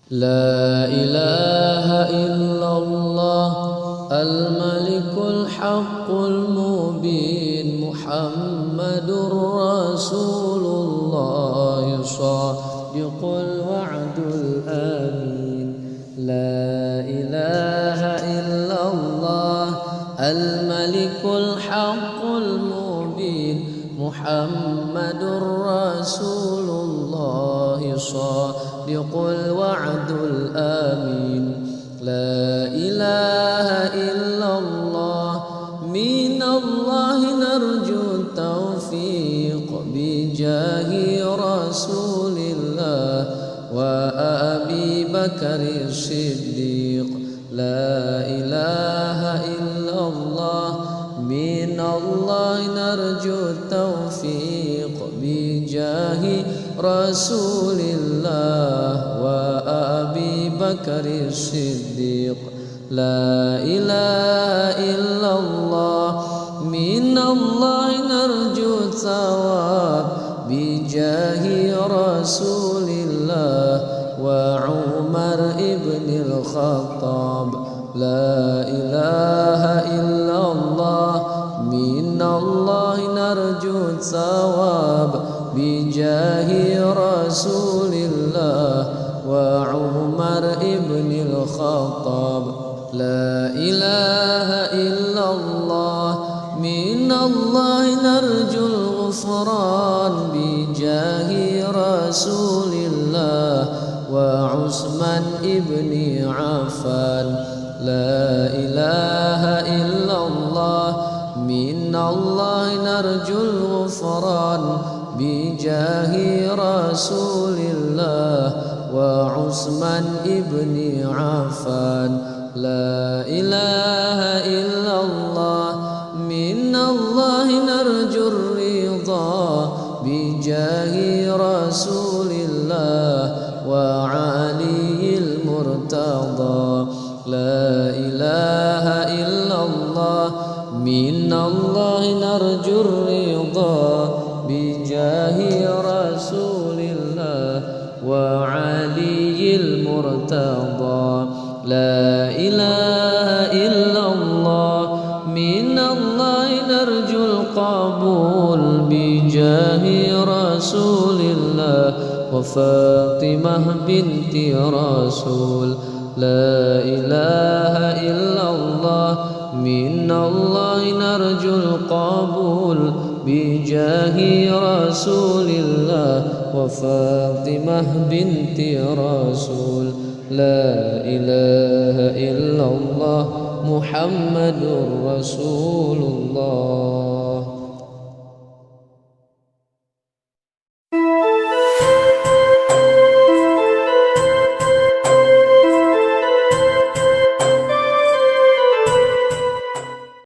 لا إله إلا الله الملك الحق المبين محمد رسول الله صادق الوعد الأمين. لا إله إلا الله الملك الحق المبين محمد رسول الله صادق الوعد الأمين. لا إله إلا الله من الله نرجو التوفيق بجاه رسول الله وأبي بكر الصديق. لا إله إلا الله من الله نرجو التوفيق بجاه رسول الله وأبي بكر الصديق. لا إله إلا الله من الله نرجو الثواب بجاه رسول الله وعمر ابن الخطاب. لا إله إلا الله من الله نرجو الثواب بجاه رسول الله وعمر ابن الخطاب. لا إله إلا الله من الله نرجو الغفران بجاه رسول الله وعثمان ابن عفان. لا إله إلا الله من الله نرجو الغفران بجاه رسول الله وعثمان ابن عفان. لا إله إلا الله من الله نرجو الرضا بجاه رسول الله وعلي المرتضى. لا إله إلا الله من الله نرجو الرضا بجاه رسول الله وعلي المرتضى. لا إله إلا الله من الله نرجو القبول بجاه رسول الله وفاطمة بنت رسول. لا إله إلا الله من الله نرجو القبول بجاه رسول الله وفاطمة بنت رسول. لا إله إلا الله محمد رسول الله.